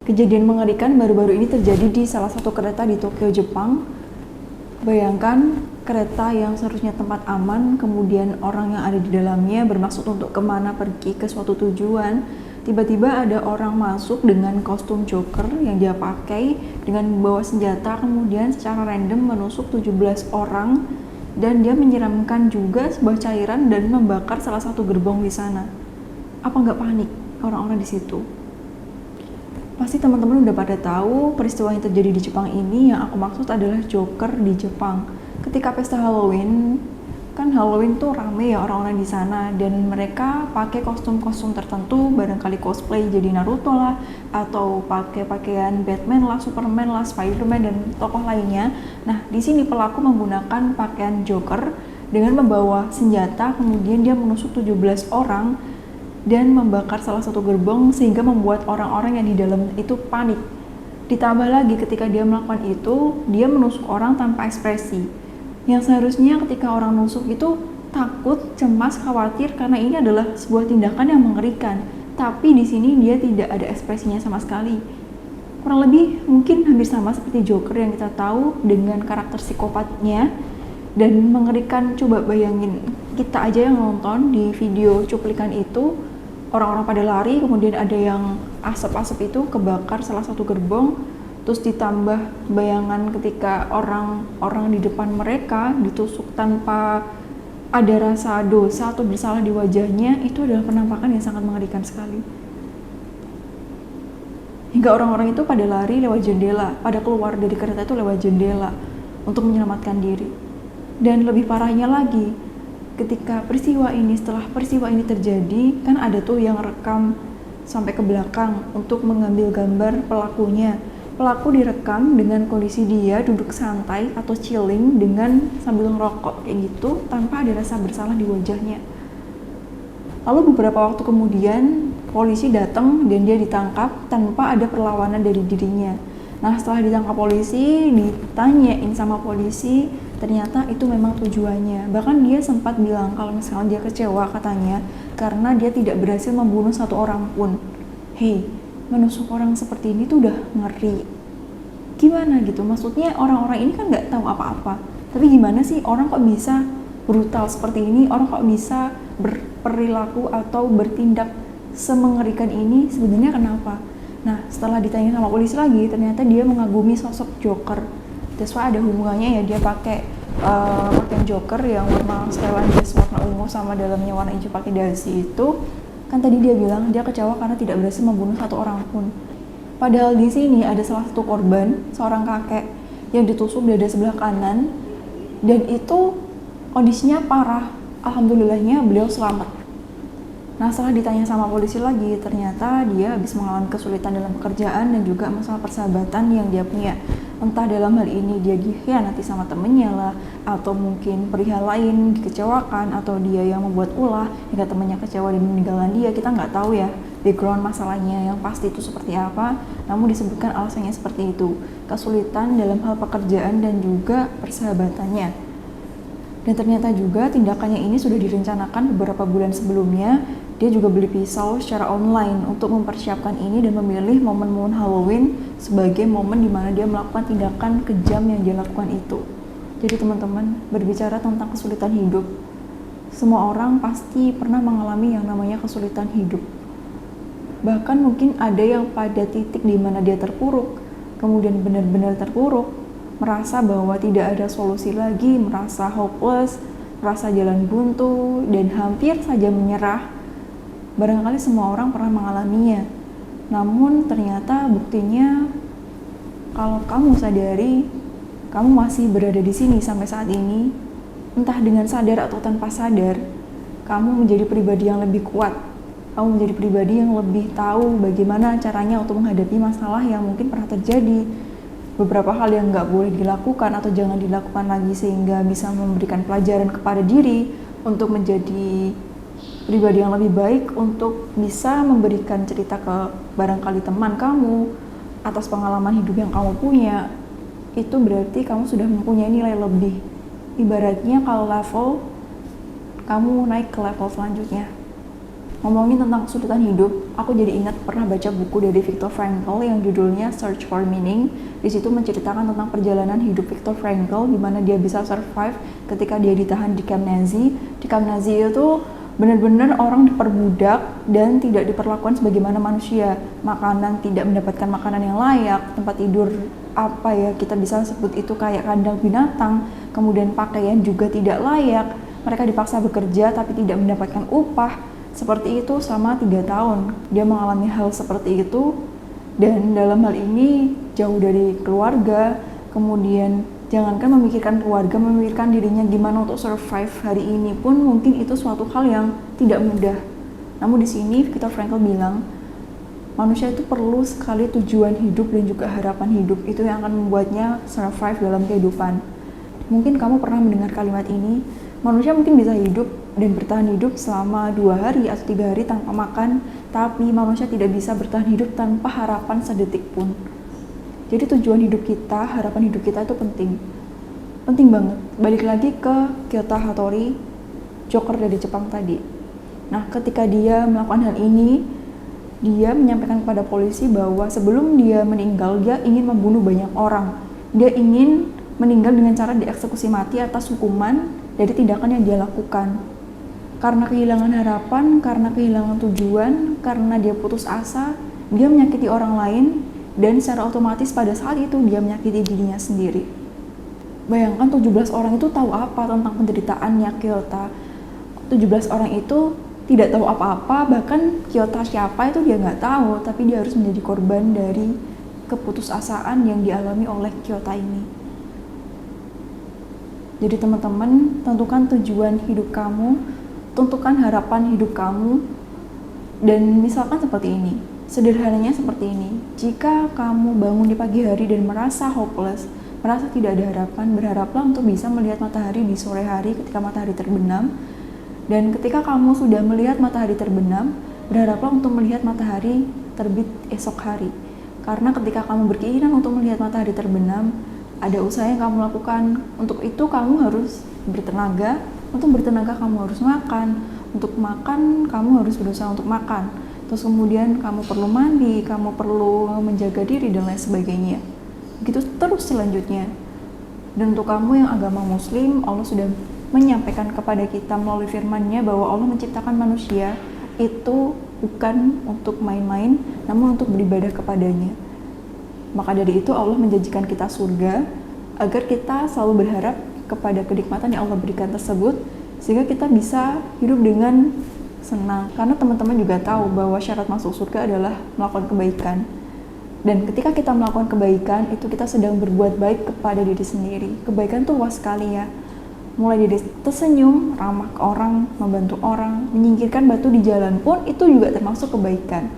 Kejadian mengerikan baru-baru ini terjadi di salah satu kereta di Tokyo, Jepang. Bayangkan kereta yang seharusnya tempat aman, kemudian orang yang ada di dalamnya bermaksud untuk kemana pergi ke suatu tujuan. Tiba-tiba ada orang masuk dengan kostum Joker yang dia pakai dengan membawa senjata, kemudian secara random menusuk 17 orang dan dia menyiramkan juga sebuah cairan dan membakar salah satu gerbong di sana. Apa nggak panik orang-orang di situ? Pasti teman-teman udah pada tahu peristiwa yang terjadi di Jepang ini. Yang aku maksud adalah Joker di Jepang. Ketika pesta Halloween, kan Halloween tuh rame ya orang-orang di sana, dan mereka pakai kostum-kostum tertentu, barangkali cosplay jadi Naruto lah, atau pakai pakaian Batman lah, Superman lah, Spiderman dan tokoh lainnya. Nah, di sini pelaku menggunakan pakaian Joker dengan membawa senjata, kemudian dia menusuk 17 orang dan membakar salah satu gerbong sehingga membuat orang-orang yang di dalam itu panik. Ditambah lagi ketika dia melakukan itu, dia menusuk orang tanpa ekspresi. Yang seharusnya ketika orang nusuk itu takut, cemas, khawatir karena ini adalah sebuah tindakan yang mengerikan. Tapi di sini dia tidak ada ekspresinya sama sekali. Kurang lebih mungkin hampir sama seperti Joker yang kita tahu dengan karakter psikopatnya dan mengerikan. Coba bayangin, kita aja yang nonton di video cuplikan itu, orang-orang pada lari, kemudian ada yang asap-asap itu kebakar salah satu gerbong, terus ditambah bayangan ketika orang-orang di depan mereka ditusuk tanpa ada rasa dosa atau bersalah di wajahnya. Itu adalah penampakan yang sangat mengerikan sekali. Hingga orang-orang itu pada lari lewat jendela, pada keluar dari kereta itu lewat jendela untuk menyelamatkan diri. Dan lebih parahnya lagi, ketika setelah peristiwa ini terjadi, kan ada tuh yang rekam sampai ke belakang untuk mengambil gambar pelakunya. Pelaku direkam dengan kondisi dia duduk santai atau chilling dengan sambil ngerokok kayak gitu, tanpa ada rasa bersalah di wajahnya. Lalu beberapa waktu kemudian polisi datang dan dia ditangkap tanpa ada perlawanan dari dirinya. Nah, setelah ditangkap polisi, ditanyain sama polisi, ternyata itu memang tujuannya. Bahkan dia sempat bilang kalau misalnya dia kecewa katanya karena dia tidak berhasil membunuh satu orang pun. Hei, menusuk orang seperti ini tuh udah ngeri. Gimana gitu? Maksudnya orang-orang ini kan nggak tahu apa-apa. Tapi gimana sih orang kok bisa brutal seperti ini? Orang kok bisa berperilaku atau bertindak semengerikan ini? Sebenarnya kenapa? Nah, setelah ditanya sama polisi lagi, ternyata dia mengagumi sosok Joker. That's why ada hubungannya ya, dia pakai pakaian Joker yang warna setelan jas warna ungu sama dalamnya warna hijau pakai dasi itu. Kan tadi dia bilang dia kecewa karena tidak berhasil membunuh satu orang pun. Padahal di sini ada salah satu korban, seorang kakek yang ditusuk dada sebelah kanan, dan itu kondisinya parah. Alhamdulillahnya beliau selamat. Nah, setelah ditanya sama polisi lagi, ternyata dia habis mengalami kesulitan dalam pekerjaan dan juga masalah persahabatan yang dia punya. Entah dalam hal ini dia dikhianati sama temennya lah, atau mungkin perihal lain dikecewakan, atau dia yang membuat ulah hingga temennya kecewa dan meninggalkan dia. Kita nggak tahu ya background masalahnya yang pasti itu seperti apa, namun disebutkan alasannya seperti itu. Kesulitan dalam hal pekerjaan dan juga persahabatannya. Dan ternyata juga tindakannya ini sudah direncanakan beberapa bulan sebelumnya. Dia juga beli pisau secara online untuk mempersiapkan ini dan memilih momen-momen Halloween sebagai momen di mana dia melakukan tindakan kejam yang dia lakukan itu. Jadi teman-teman, berbicara tentang kesulitan hidup, semua orang pasti pernah mengalami yang namanya kesulitan hidup. Bahkan mungkin ada yang pada titik di mana dia terpuruk, kemudian benar-benar terpuruk, merasa bahwa tidak ada solusi lagi, merasa hopeless, merasa jalan buntu, dan hampir saja menyerah. Barangkali semua orang pernah mengalaminya. Namun ternyata buktinya kalau kamu sadari, kamu masih berada di sini sampai saat ini, entah dengan sadar atau tanpa sadar, kamu menjadi pribadi yang lebih kuat. Kamu menjadi pribadi yang lebih tahu bagaimana caranya untuk menghadapi masalah yang mungkin pernah terjadi. Beberapa hal yang nggak boleh dilakukan atau jangan dilakukan lagi sehingga bisa memberikan pelajaran kepada diri untuk menjadi pribadi yang lebih baik, untuk bisa memberikan cerita ke barangkali teman kamu atas pengalaman hidup yang kamu punya. Itu berarti kamu sudah mempunyai nilai lebih. Ibaratnya kalau level, kamu naik ke level selanjutnya. Ngomongin tentang kesulitan hidup, aku jadi ingat pernah baca buku dari Viktor Frankl yang judulnya Search for Meaning. Di situ menceritakan tentang perjalanan hidup Viktor Frankl, di mana dia bisa survive ketika dia ditahan di kamp Nazi. Di kamp Nazi itu benar-benar orang diperbudak dan tidak diperlakukan sebagaimana manusia. Makanan tidak mendapatkan makanan yang layak, tempat tidur kita bisa sebut itu kayak kandang binatang. Kemudian pakaian juga tidak layak. Mereka dipaksa bekerja tapi tidak mendapatkan upah. Seperti itu selama 3 tahun. Dia mengalami hal seperti itu, dan dalam hal ini jauh dari keluarga. Kemudian jangankan memikirkan keluarga, memikirkan dirinya gimana untuk survive hari ini pun mungkin itu suatu hal yang tidak mudah. Namun di sini Viktor Frankl bilang, manusia itu perlu sekali tujuan hidup dan juga harapan hidup. Itu yang akan membuatnya survive dalam kehidupan. Mungkin kamu pernah mendengar kalimat ini, manusia mungkin bisa hidup dan bertahan hidup selama 2 hari atau 3 hari tanpa makan, tapi manusia tidak bisa bertahan hidup tanpa harapan sedetik pun. Jadi tujuan hidup kita, harapan hidup kita itu penting. Penting banget. Balik lagi ke Kyoto Hattori, Joker dari Jepang tadi. Nah, ketika dia melakukan hal ini, dia menyampaikan kepada polisi bahwa sebelum dia meninggal, dia ingin membunuh banyak orang. Dia ingin meninggal dengan cara dieksekusi mati atas hukuman dari tindakan yang dia lakukan. Karena kehilangan harapan, karena kehilangan tujuan, karena dia putus asa, dia menyakiti orang lain, dan secara otomatis pada saat itu dia menyakiti dirinya sendiri. Bayangkan 17 orang itu tahu apa tentang penderitaannya Kyoto. 17 orang itu tidak tahu apa-apa, bahkan Kyoto siapa itu dia nggak tahu, tapi dia harus menjadi korban dari keputusasaan yang dialami oleh Kyoto ini. Jadi teman-teman, tentukan tujuan hidup kamu, tentukan harapan hidup kamu, dan misalkan seperti ini, sederhananya seperti ini, jika kamu bangun di pagi hari dan merasa hopeless, merasa tidak ada harapan, berharaplah untuk bisa melihat matahari di sore hari ketika matahari terbenam, dan ketika kamu sudah melihat matahari terbenam, berharaplah untuk melihat matahari terbit esok hari, karena ketika kamu berkeinginan untuk melihat matahari terbenam, ada usaha yang kamu lakukan. Untuk itu kamu harus bertenaga. Untuk bertenaga kamu harus makan. Untuk makan kamu harus berusaha untuk makan. Terus kemudian kamu perlu mandi, kamu perlu menjaga diri dan lain sebagainya. Begitu terus selanjutnya. Dan untuk kamu yang agama muslim, Allah sudah menyampaikan kepada kita melalui firman-Nya bahwa Allah menciptakan manusia itu bukan untuk main-main, namun untuk beribadah kepadanya. Maka dari itu Allah menjanjikan kita surga agar kita selalu berharap kepada kenikmatan yang Allah berikan tersebut, sehingga kita bisa hidup dengan senang. Karena teman-teman juga tahu bahwa syarat masuk surga adalah melakukan kebaikan. Dan ketika kita melakukan kebaikan, itu kita sedang berbuat baik kepada diri sendiri. Kebaikan tuh luas sekali ya. Mulai dari tersenyum, ramah ke orang, membantu orang, menyingkirkan batu di jalan pun itu juga termasuk kebaikan.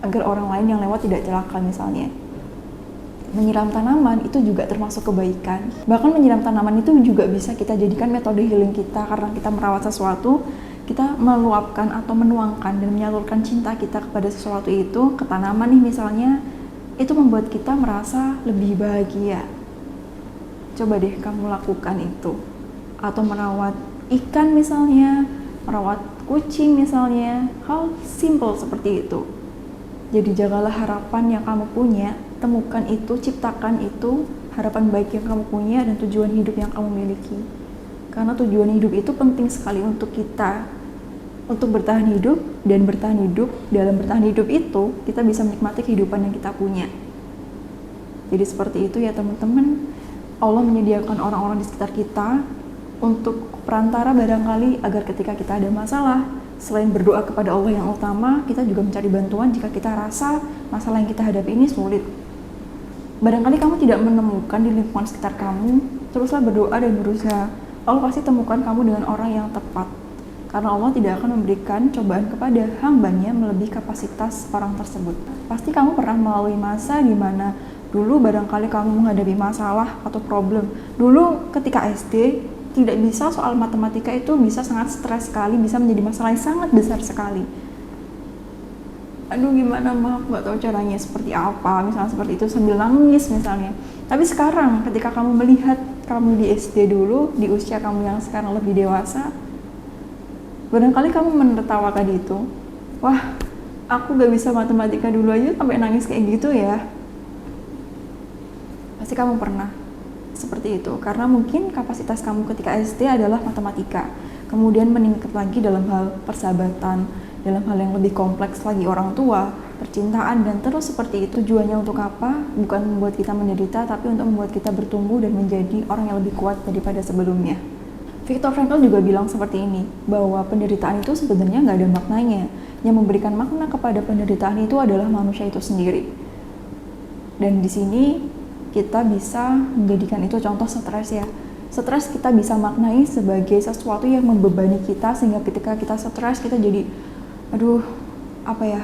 Agar orang lain yang lewat tidak celaka misalnya. Menyiram tanaman itu juga termasuk kebaikan. Bahkan menyiram tanaman itu juga bisa kita jadikan metode healing kita, karena kita merawat sesuatu, kita meluapkan atau menuangkan dan menyalurkan cinta kita kepada sesuatu itu ke tanaman nih misalnya, itu membuat kita merasa lebih bahagia. Coba deh kamu lakukan itu. Atau merawat ikan misalnya, merawat kucing misalnya, hal simple seperti itu. Jadi jagalah harapan yang kamu punya, temukan itu, ciptakan itu, harapan baik yang kamu punya dan tujuan hidup yang kamu miliki. Karena tujuan hidup itu penting sekali untuk kita, untuk bertahan hidup, dan bertahan hidup, dalam bertahan hidup itu, kita bisa menikmati kehidupan yang kita punya. Jadi seperti itu ya teman-teman, Allah menyediakan orang-orang di sekitar kita untuk perantara barangkali agar ketika kita ada masalah, selain berdoa kepada Allah yang utama, kita juga mencari bantuan jika kita rasa masalah yang kita hadapi ini sulit. Barangkali kamu tidak menemukan di lingkungan sekitar kamu, teruslah berdoa dan berusaha. Allah pasti temukan kamu dengan orang yang tepat. Karena Allah tidak akan memberikan cobaan kepada hambanya melebihi kapasitas orang tersebut. Pasti kamu pernah melalui masa di mana dulu barangkali kamu menghadapi masalah atau problem. Dulu ketika SD, tidak bisa soal matematika itu bisa sangat stres sekali, bisa menjadi masalah yang sangat besar sekali. Aduh gimana mah, aku gak tahu caranya seperti apa, misalnya seperti itu sambil nangis misalnya. Tapi sekarang ketika kamu melihat kamu di SD dulu, di usia kamu yang sekarang lebih dewasa, Barangkali kamu menertawakan itu. Wah, aku gak bisa matematika dulu aja sampai nangis kayak gitu ya. Pasti kamu pernah seperti itu, karena mungkin kapasitas kamu ketika SD adalah matematika, kemudian meningkat lagi dalam hal persahabatan, dalam hal yang lebih kompleks lagi orang tua, percintaan, dan terus seperti itu. Tujuannya untuk apa? Bukan membuat kita menderita, tapi untuk membuat kita bertumbuh dan menjadi orang yang lebih kuat daripada sebelumnya. Viktor Frankl juga bilang seperti ini, bahwa penderitaan itu sebenarnya nggak ada maknanya. Yang memberikan makna kepada penderitaan itu adalah manusia itu sendiri. Dan di sini kita bisa menjadikan itu contoh stres ya. Stres kita bisa maknai sebagai sesuatu yang membebani kita, sehingga ketika kita stres kita jadi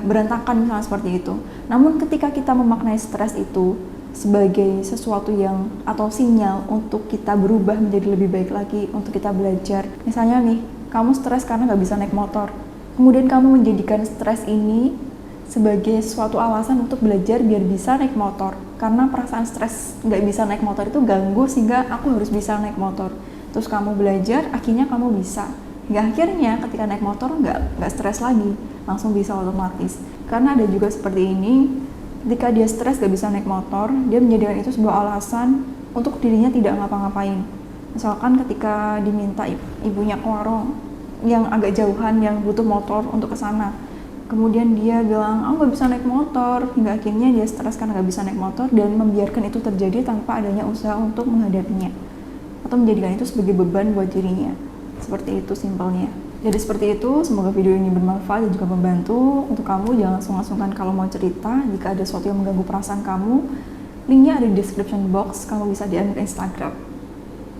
berantakan misalnya seperti itu. Namun ketika kita memaknai stres itu sebagai sesuatu yang atau sinyal untuk kita berubah menjadi lebih baik lagi, untuk kita belajar. Misalnya nih, kamu stres karena nggak bisa naik motor. Kemudian kamu menjadikan stres ini sebagai suatu alasan untuk belajar biar bisa naik motor. Karena perasaan stres nggak bisa naik motor itu ganggu, sehingga aku harus bisa naik motor. Terus kamu belajar, akhirnya kamu bisa. Hingga akhirnya ketika naik motor nggak stres lagi, langsung bisa otomatis. Karena ada juga seperti ini, ketika dia stres gak bisa naik motor, dia menjadikan itu sebuah alasan untuk dirinya tidak ngapa-ngapain. Misalkan ketika diminta ibunya ke warung yang agak jauhan, yang butuh motor untuk ke sana, kemudian dia bilang, aku gak bisa naik motor, hingga akhirnya dia stres karena gak bisa naik motor dan membiarkan itu terjadi tanpa adanya usaha untuk menghadapinya atau menjadikan itu sebagai beban buat dirinya. Seperti itu simpelnya. Jadi seperti itu, semoga video ini bermanfaat dan juga membantu untuk kamu. Jangan sungkan-sungkan kalau mau cerita. Jika ada sesuatu yang mengganggu perasaan kamu, linknya ada di description box. Kamu bisa DM ke Instagram.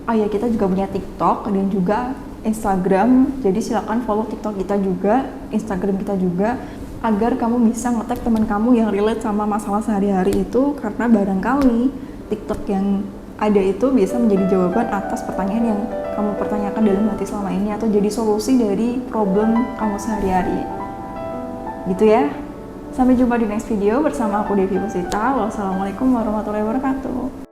Oh ya, kita juga punya TikTok dan juga Instagram. Jadi silakan follow TikTok kita juga, Instagram kita juga, agar kamu bisa nge-tag teman kamu yang relate sama masalah sehari-hari itu. Karena barangkali TikTok yang ada itu bisa menjadi jawaban atas pertanyaan yang kamu pertanyakan dalam hati selama ini, atau jadi solusi dari problem kamu sehari-hari. Gitu ya. Sampai jumpa di next video bersama aku Devi Pusita. Wassalamualaikum warahmatullahi wabarakatuh.